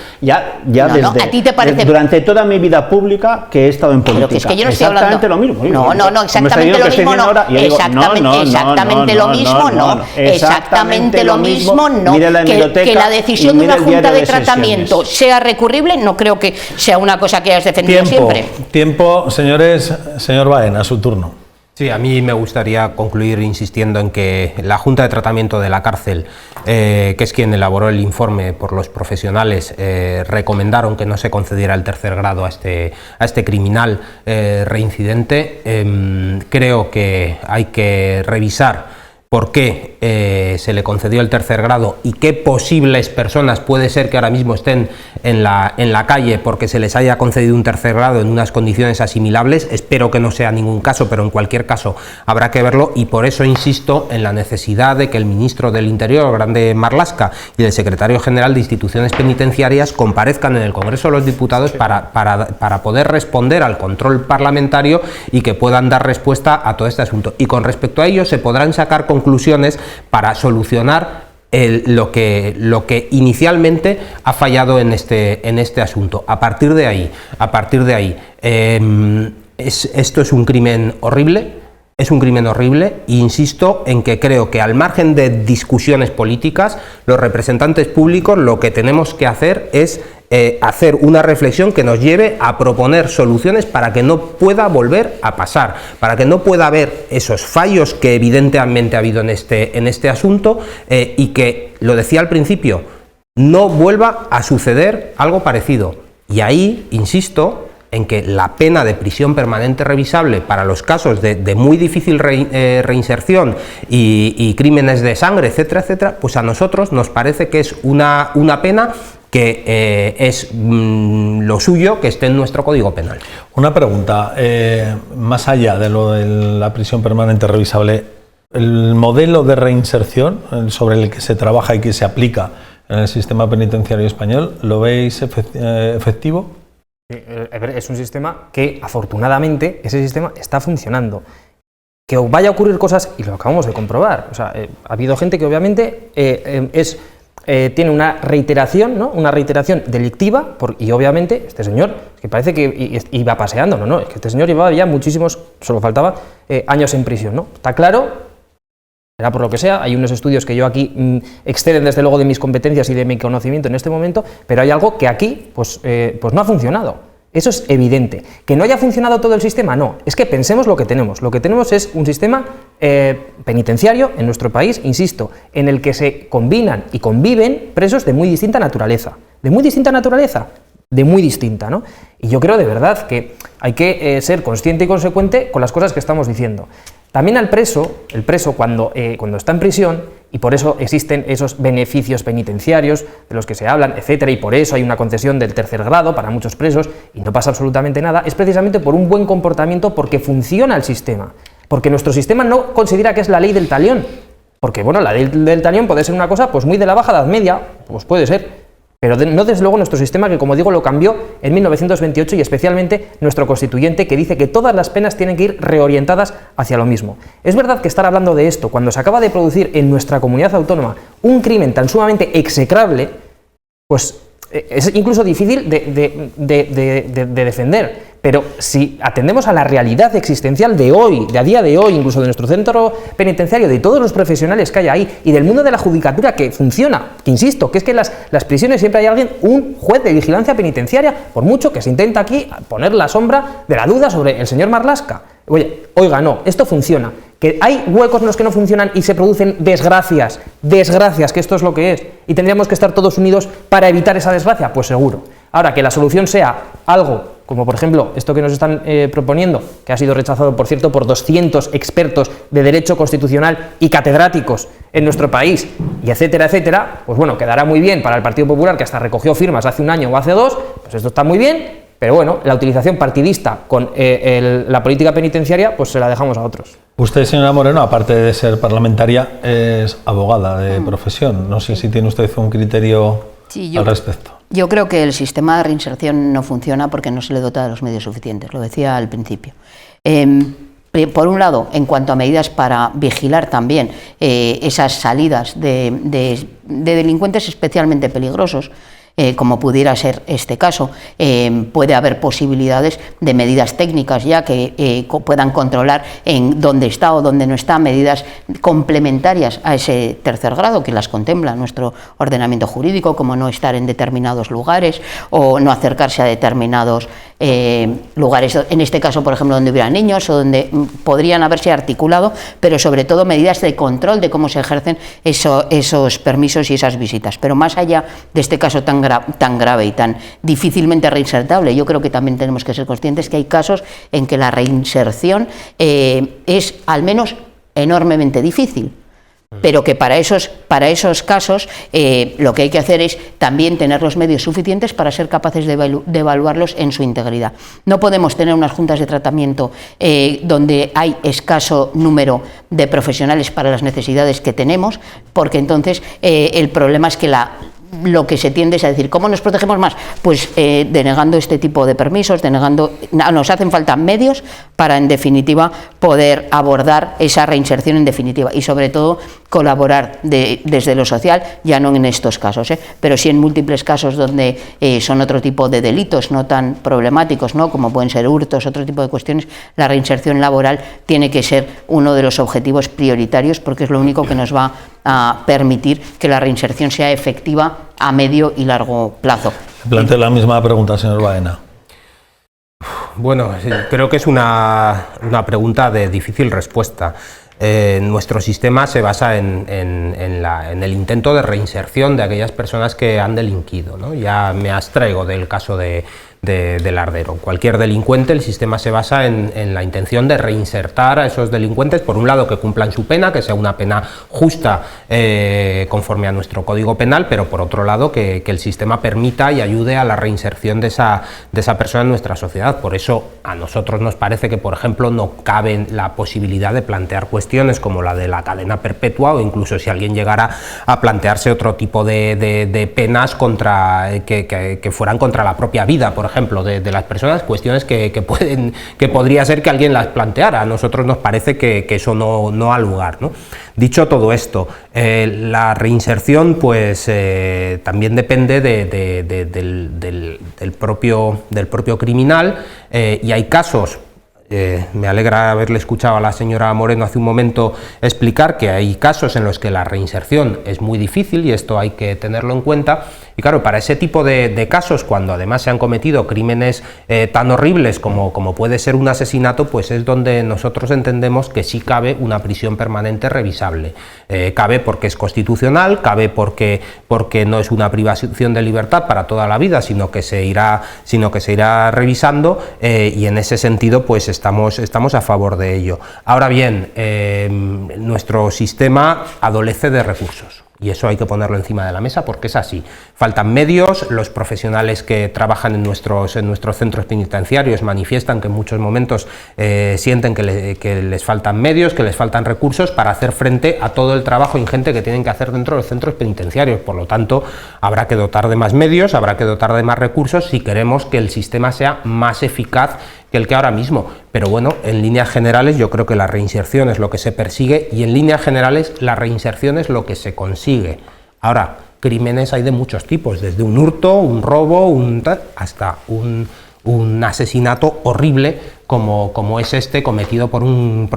¿a ti te parece? Durante toda mi vida pública que he estado en política. Pero es que yo no estoy hablando. Exactamente lo mismo. Exactamente lo mismo no. Que la decisión de una junta de tratamiento sea recurrible, no creo que sea una cosa que hayas defendido siempre. Tiempo, señores. Señor Baena, a su turno. Sí, a mí me gustaría concluir insistiendo en que la Junta de Tratamiento de la Cárcel, que es quien elaboró el informe por los profesionales, recomendaron que no se concediera el tercer grado a este criminal reincidente. Creo que hay que revisar por qué se le concedió el tercer grado y qué posibles personas puede ser que ahora mismo estén en la calle porque se les haya concedido un tercer grado en unas condiciones asimilables. Espero que no sea ningún caso, pero en cualquier caso habrá que verlo, y por eso insisto en la necesidad de que el ministro del Interior, Grande Marlaska, y el secretario general de Instituciones Penitenciarias comparezcan en el Congreso de los Diputados para poder responder al control parlamentario y que puedan dar respuesta a todo este asunto. Y con respecto a ello se podrán sacar conclusiones para solucionar lo que inicialmente ha fallado en este asunto. A partir de ahí, esto es un crimen horrible. Es un crimen horrible e insisto en que creo que al margen de discusiones políticas, los representantes públicos lo que tenemos que hacer es hacer una reflexión que nos lleve a proponer soluciones para que no pueda volver a pasar, para que no pueda haber esos fallos que evidentemente ha habido en este asunto y que, lo decía al principio, no vuelva a suceder algo parecido. Y ahí, insisto, en que la pena de prisión permanente revisable para los casos de muy difícil reinserción y crímenes de sangre, etcétera, etcétera, pues a nosotros nos parece que es una pena que es lo suyo que esté en nuestro Código Penal. Una pregunta, más allá de lo de la prisión permanente revisable, ¿el modelo de reinserción sobre el que se trabaja y que se aplica en el sistema penitenciario español, lo veis efectivo? Es un sistema que, afortunadamente, ese sistema está funcionando. Que vaya a ocurrir cosas, y lo acabamos de comprobar. O sea, ha habido gente que obviamente tiene una reiteración, ¿no? Una reiteración delictiva, y obviamente este señor, que parece que iba paseando, no, es que este señor llevaba ya muchísimos, solo faltaba años en prisión, ¿no? Está claro. Será por lo que sea, hay unos estudios que yo aquí exceden desde luego de mis competencias y de mi conocimiento en este momento, pero hay algo que aquí pues no ha funcionado. Eso es evidente. ¿Que no haya funcionado todo el sistema? No. Es que pensemos lo que tenemos. Lo que tenemos es un sistema penitenciario en nuestro país, insisto, en el que se combinan y conviven presos de muy distinta naturaleza. ¿De muy distinta naturaleza? De muy distinta, ¿no? Y yo creo de verdad que hay que ser consciente y consecuente con las cosas que estamos diciendo. También el preso cuando está en prisión, y por eso existen esos beneficios penitenciarios de los que se hablan, etcétera, y por eso hay una concesión del tercer grado para muchos presos y no pasa absolutamente nada, es precisamente por un buen comportamiento, porque funciona el sistema, porque nuestro sistema no considera que es la ley del talión, porque bueno, la ley del talión puede ser una cosa pues muy de la baja edad media, pues puede ser, pero no desde luego nuestro sistema, que como digo lo cambió en 1928, y especialmente nuestro constituyente, que dice que todas las penas tienen que ir reorientadas hacia lo mismo. Es verdad que estar hablando de esto cuando se acaba de producir en nuestra comunidad autónoma un crimen tan sumamente execrable, pues es incluso difícil de defender. Pero si atendemos a la realidad existencial de hoy, de a día de hoy, incluso de nuestro centro penitenciario, de todos los profesionales que hay ahí, y del mundo de la judicatura que funciona, que insisto, que es que en las prisiones siempre hay alguien, un juez de vigilancia penitenciaria, por mucho que se intenta aquí poner la sombra de la duda sobre el señor Marlaska. Oiga, no, esto funciona. Que hay huecos en los que no funcionan y se producen desgracias, que esto es lo que es, y tendríamos que estar todos unidos para evitar esa desgracia, pues seguro. Ahora, que la solución sea algo como por ejemplo esto que nos están proponiendo, que ha sido rechazado por cierto por 200 expertos de derecho constitucional y catedráticos en nuestro país, y etcétera, etcétera, pues bueno, quedará muy bien para el Partido Popular, que hasta recogió firmas hace un año o hace dos, pues esto está muy bien, pero bueno, la utilización partidista con la política penitenciaria, pues se la dejamos a otros. Usted, señora Moreno, aparte de ser parlamentaria, es abogada de profesión. No sé si tiene usted un criterio al respecto. Yo creo que el sistema de reinserción no funciona porque no se le dota de los medios suficientes, lo decía al principio. Por un lado, en cuanto a medidas para vigilar también esas salidas de delincuentes especialmente peligrosos, como pudiera ser este caso, puede haber posibilidades de medidas técnicas ya que puedan controlar en dónde está o dónde no está, medidas complementarias a ese tercer grado que las contempla nuestro ordenamiento jurídico, como no estar en determinados lugares o no acercarse a determinados lugares, en este caso por ejemplo donde hubiera niños o donde podrían haberse articulado, pero sobre todo medidas de control de cómo se ejercen esos permisos y esas visitas. Pero más allá de este caso tan grave y tan difícilmente reinsertable, yo creo que también tenemos que ser conscientes que hay casos en que la reinserción es al menos enormemente difícil, pero que para esos casos lo que hay que hacer es también tener los medios suficientes para ser capaces de evaluarlos en su integridad. No podemos tener unas juntas de tratamiento donde hay escaso número de profesionales para las necesidades que tenemos, porque entonces el problema es que lo que se tiende es a decir, ¿cómo nos protegemos más? Pues denegando este tipo de permisos, nos hacen falta medios para, en definitiva, poder abordar esa reinserción en definitiva y, sobre todo, colaborar desde lo social, ya no en estos casos, pero sí en múltiples casos donde son otro tipo de delitos no tan problemáticos, ¿no? Como pueden ser hurtos, otro tipo de cuestiones. La reinserción laboral tiene que ser uno de los objetivos prioritarios porque es lo único que nos va a permitir que la reinserción sea efectiva a medio y largo plazo. Planteo la misma pregunta, señor Baena. Bueno, creo que es una pregunta de difícil respuesta. Nuestro sistema se basa en el intento de reinserción de aquellas personas que han delinquido, ¿no? Ya me abstraigo del caso del Ardero. Cualquier delincuente, el sistema se basa en la intención de reinsertar a esos delincuentes, por un lado que cumplan su pena, que sea una pena justa conforme a nuestro Código Penal, pero por otro lado que el sistema permita y ayude a la reinserción de esa persona en nuestra sociedad. Por eso a nosotros nos parece que, por ejemplo, no cabe la posibilidad de plantear cuestiones como la de la cadena perpetua, o incluso si alguien llegara a plantearse otro tipo de penas que fueran contra la propia vida, por ejemplo, de las personas, cuestiones que podría ser que alguien las planteara. A nosotros nos parece que eso no ha lugar, ¿no? Dicho todo esto, la reinserción pues también depende del propio criminal, y hay casos Me alegra haberle escuchado a la señora Moreno hace un momento explicar que hay casos en los que la reinserción es muy difícil y esto hay que tenerlo en cuenta. Y claro, para ese tipo de casos, cuando además se han cometido crímenes tan horribles como puede ser un asesinato, pues es donde nosotros entendemos que sí cabe una prisión permanente revisable. Cabe porque es constitucional, cabe porque no es una privación de libertad para toda la vida, sino que se irá revisando, y en ese sentido pues estamos a favor de ello. Ahora bien, nuestro sistema adolece de recursos. Y eso hay que ponerlo encima de la mesa porque es así. Faltan medios, los profesionales que trabajan en nuestros centros penitenciarios manifiestan que en muchos momentos sienten que les faltan medios, que les faltan recursos para hacer frente a todo el trabajo ingente que tienen que hacer dentro de los centros penitenciarios. Por lo tanto, habrá que dotar de más medios, habrá que dotar de más recursos si queremos que el sistema sea más eficaz que el que ahora mismo. Pero bueno, en líneas generales yo creo que la reinserción es lo que se persigue y en líneas generales la reinserción es lo que se consigue. Ahora, crímenes hay de muchos tipos, desde un hurto, un robo, hasta un asesinato horrible como es este cometido por un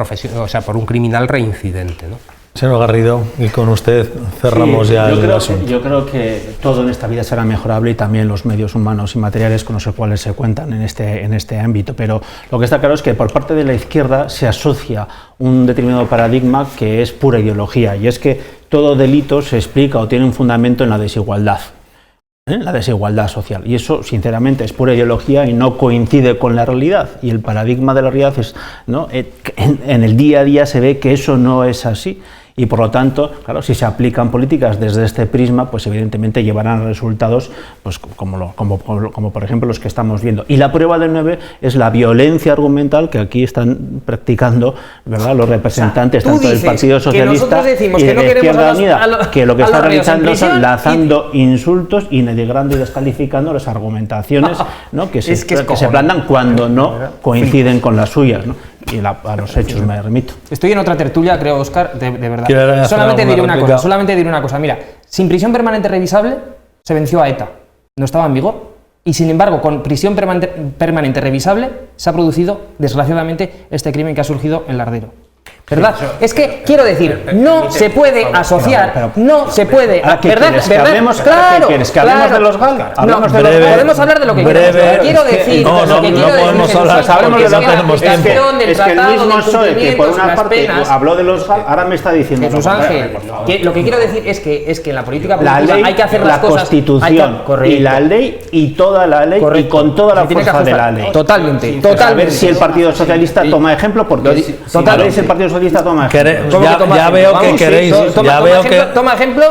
criminal reincidente, ¿no? Señor Garrido, y con usted cerramos ya el asunto. Yo creo que todo en esta vida será mejorable y también los medios humanos y materiales con los cuales se cuentan en este ámbito, pero lo que está claro es que por parte de la izquierda se asocia un determinado paradigma que es pura ideología, y es que todo delito se explica o tiene un fundamento en la desigualdad. La desigualdad social, y eso sinceramente es pura ideología y no coincide con la realidad, y el paradigma de la realidad es, ¿no? En el día a día se ve que eso no es así, y por lo tanto, claro, si se aplican políticas desde este prisma, pues evidentemente llevarán resultados pues como por ejemplo los que estamos viendo. Y la prueba de 9 es la violencia argumental que aquí están practicando, ¿verdad?, los representantes tanto del Partido Socialista y de la Izquierda Unida, que lo que están realizando son lanzando insultos y denigrando y descalificando las argumentaciones, ¿no?, que se plantan cuando no coinciden con las suyas, ¿no? Y a los hechos me remito. Estoy en otra tertulia, creo, Óscar, de verdad. Solamente diré una cosa. Mira, sin prisión permanente revisable se venció a ETA. No estaba en vigor. Y sin embargo, con prisión permanente revisable se ha producido, desgraciadamente, este crimen que ha surgido en Lardero. ¿Verdad? Es que, quiero decir, no se puede asociar, no se puede... ¿Verdad? Claro. ¿Quieres que hablemos de los GAL? Podemos hablar de lo que queramos. Quiero decir... No podemos hablar, hablemos de lo que tenemos tiempo. Es que el mismo PSOE, que por una parte habló de los GAL, ahora me está diciendo... Jesús Ángel, lo que quiero decir es que en la política hay que hacer las cosas... La Constitución y la ley y toda la ley y con toda la fuerza de la ley. Totalmente. A ver si el Partido Socialista toma ejemplo, porque a ver si el Partido Socialista toma ejemplo. Ya veo que queréis. Toma ejemplo.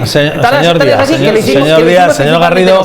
Señor Díaz, señor Garrido.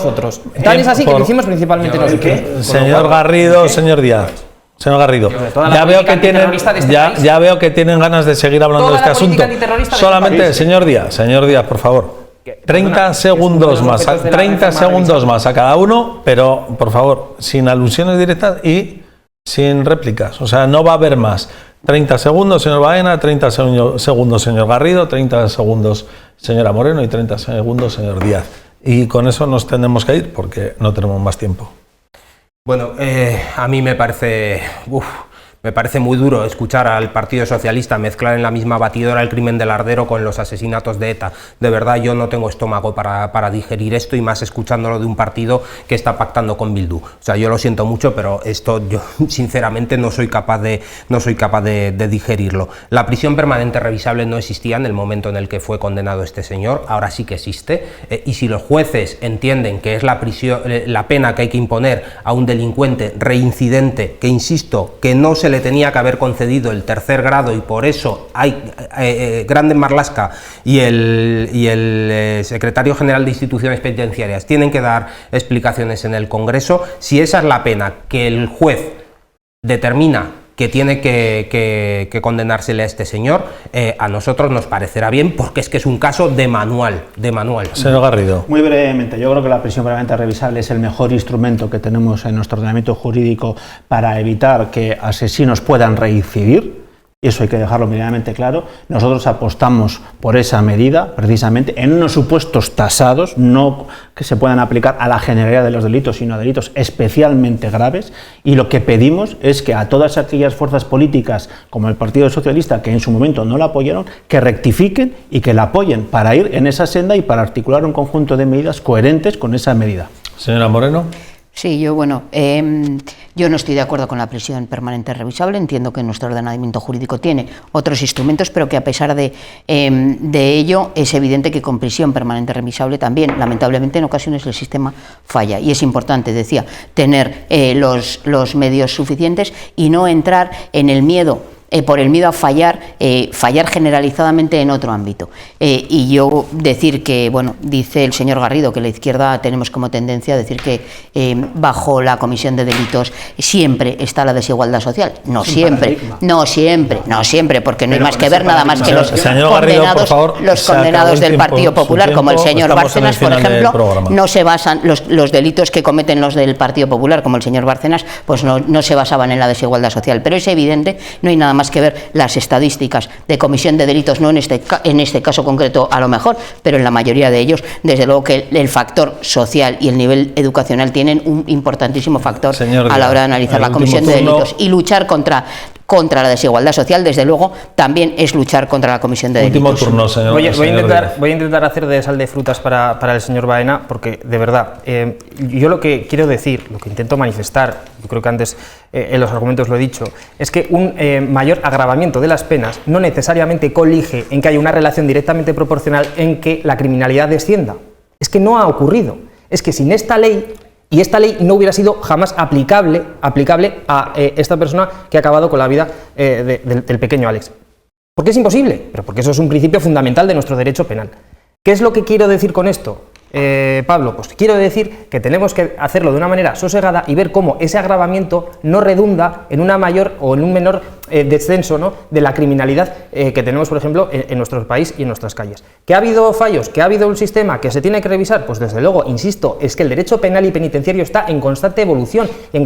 Tan es así que lo hicimos principalmente nosotros. Señor Garrido, señor Díaz. Señor Garrido, ya veo que tienen ganas de seguir hablando de este asunto. Solamente, señor Díaz, por favor. 30 segundos más a cada uno, pero por favor, sin alusiones directas y sin réplicas. O sea, no va a haber más. 30 segundos, señor Baena, 30 segundos, señor Garrido, 30 segundos, señora Moreno, y 30 segundos, señor Díaz. Y con eso nos tenemos que ir porque no tenemos más tiempo. Bueno, a mí me parece muy duro escuchar al Partido Socialista mezclar en la misma batidora el crimen de Lardero con los asesinatos de ETA. De verdad, yo no tengo estómago para digerir esto, y más escuchándolo de un partido que está pactando con Bildu. O sea, yo lo siento mucho, pero esto yo sinceramente no soy capaz de digerirlo. La prisión permanente revisable no existía en el momento en el que fue condenado este señor, ahora sí que existe, y si los jueces entienden que es la pena que hay que imponer a un delincuente reincidente, que insisto, que no se le tenía que haber concedido el tercer grado, y por eso hay Grande Marlaska y el secretario general de instituciones penitenciarias tienen que dar explicaciones en el Congreso. Si esa es la pena que el juez determina que tiene que condenársele a este señor, a nosotros nos parecerá bien, porque es que es un caso de manual. Señor Garrido. Muy brevemente, yo creo que la prisión permanente revisable es el mejor instrumento que tenemos en nuestro ordenamiento jurídico para evitar que asesinos puedan reincidir. y eso hay que dejarlo meridianamente claro. Nosotros apostamos por esa medida, precisamente, en unos supuestos tasados, no que se puedan aplicar a la generalidad de los delitos, sino a delitos especialmente graves, y lo que pedimos es que a todas aquellas fuerzas políticas, como el Partido Socialista, que en su momento no la apoyaron, que rectifiquen y que la apoyen para ir en esa senda y para articular un conjunto de medidas coherentes con esa medida. Señora Moreno. Sí, yo no estoy de acuerdo con la prisión permanente revisable. Entiendo que nuestro ordenamiento jurídico tiene otros instrumentos, pero que a pesar de ello es evidente que con prisión permanente revisable también, lamentablemente, en ocasiones el sistema falla. Y es importante, decía, tener los medios suficientes y no entrar en el miedo. Por el miedo a fallar generalizadamente en otro ámbito. Y yo decir que, bueno, dice el señor Garrido que la izquierda tenemos como tendencia a decir que bajo la comisión de delitos siempre está la desigualdad social. No siempre, porque no hay más que ver nada más que los condenados del Partido Popular, como el señor Bárcenas, por ejemplo, no se basan, los delitos que cometen los del Partido Popular, como el señor Bárcenas, pues no se basaban en la desigualdad social. Pero es evidente, no hay nada más que ver las estadísticas de comisión de delitos, no en este caso concreto a lo mejor, pero en la mayoría de ellos, desde luego que el factor social y el nivel educacional tienen un importantísimo factor a la hora de analizar la comisión de delitos, y luchar contra la desigualdad social, desde luego, también es luchar contra la comisión de delitos. Último turno, señor. Voy a intentar hacer de sal de frutas para el señor Baena, porque de verdad, yo lo que quiero decir, lo que intento manifestar, yo creo que antes en los argumentos lo he dicho, es que un mayor agravamiento de las penas no necesariamente colige en que haya una relación directamente proporcional en que la criminalidad descienda. Es que no ha ocurrido. Es que sin esta ley, y esta ley no hubiera sido jamás aplicable a esta persona que ha acabado con la vida del pequeño Alex. ¿Por qué es imposible? Pero porque eso es un principio fundamental de nuestro derecho penal. ¿Qué es lo que quiero decir con esto, Pablo? Pues quiero decir que tenemos que hacerlo de una manera sosegada y ver cómo ese agravamiento no redunda en una mayor o en un menor descenso, ¿no?, de la criminalidad que tenemos, por ejemplo, en nuestro país y en nuestras calles. ¿Que ha habido fallos? ¿Que ha habido un sistema que se tiene que revisar? Pues desde luego, insisto, es que el derecho penal y penitenciario está en constante evolución y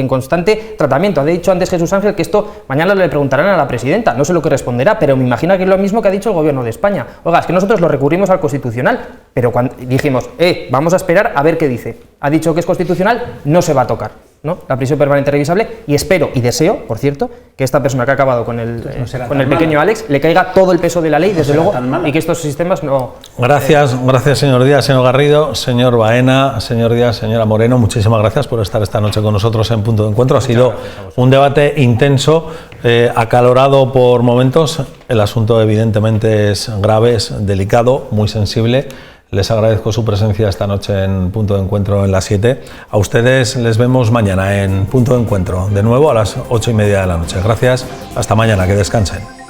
en constante tratamiento. Ha dicho antes Jesús Ángel que esto mañana le preguntarán a la presidenta, no sé lo que responderá, pero me imagino que es lo mismo que ha dicho el gobierno de España. Oiga, es que nosotros lo recurrimos al Constitucional, pero cuando dijimos, vamos a esperar a ver qué dice. Ha dicho que es constitucional, no se va a tocar, ¿no?, la prisión permanente revisable, y espero y deseo, por cierto, que esta persona que ha acabado con el pequeño Alex le caiga todo el peso de la ley, desde luego, y que estos sistemas no... Gracias, señor Díaz, señor Garrido, señor Baena, señor Díaz, señora Moreno, muchísimas gracias por estar esta noche con nosotros en Punto de Encuentro. Ha sido un debate intenso, acalorado por momentos. El asunto evidentemente es grave, es delicado, muy sensible. Les agradezco su presencia esta noche en Punto de Encuentro en las 7. A ustedes les vemos mañana en Punto de Encuentro, de nuevo a las 8:30 de la noche. Gracias, hasta mañana, que descansen.